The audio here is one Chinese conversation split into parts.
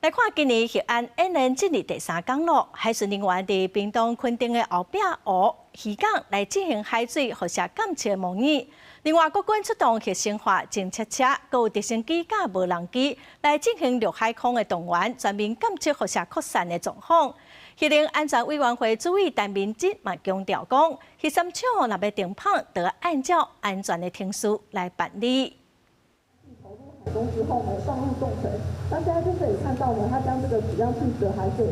来看今年核安演练进入第3天咯，海巡人员伫屏东垦丁的后壁湖渔港来进行海水辐射监测模拟。另外，国军出动核生化侦测车，佮有直升机甲无人机来进行陆海空的动员，全面监测辐射扩散的状况。核能安全委员会主委陈明吉嘛强调讲，核三厂若要停放，得要按照安全的程序来办理。 海中之后呢，上路重锤，那现在就可以看到呢，它将这个取样器的海水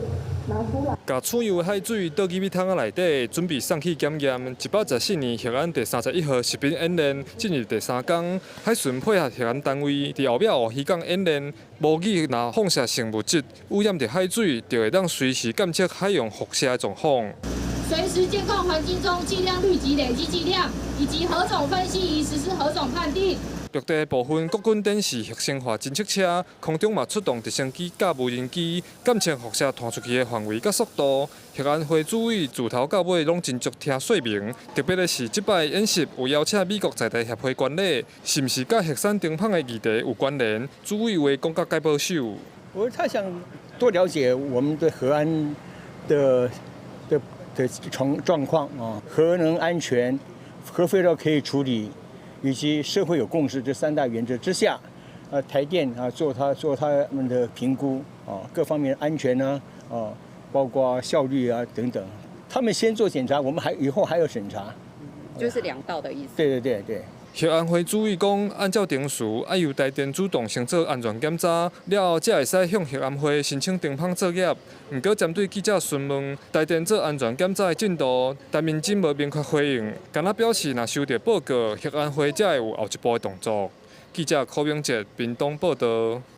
拿出来，把储油的海水倒入米桶仔内底，准备送去检验。114年核安第31号实兵演练进入第3天，海巡配合核安单位伫后壁湖渔港演练，模拟若放射性物质污染着海水，就会当随时监测海洋辐射的状况。 随时监控环境中剂量率及累积剂量，以及何种分析以实施何种判定。陆地部分国军展示核生化侦测车，空中嘛出动直升机甲无人机，监测辐射传出去的范围甲速度。核安会主委自头到尾拢真足听说明，特别的是这摆演习有邀请美国在台协会管理，是毋是甲核酸停放的议题有关联？主委话讲甲介保守。他想多了解我们对核安的状况啊，核能安全、核废料可以处理，以及社会有共识这3大原则之下，台电啊做他们的评估啊，各方面安全呢包括效率啊等等，他们先做检查，我们以后还有审查，就是2道的意思。对。 核安会主委讲，按照程序，要由台电主动先做安全检查，了后才会使向核安会申请停放作业。不过，针对记者询问台电做安全检查的进度，陈明真无明确回应，敢若表示若收到报告，核安会才会有后一步的动作。记者柯永杰，屏东报道。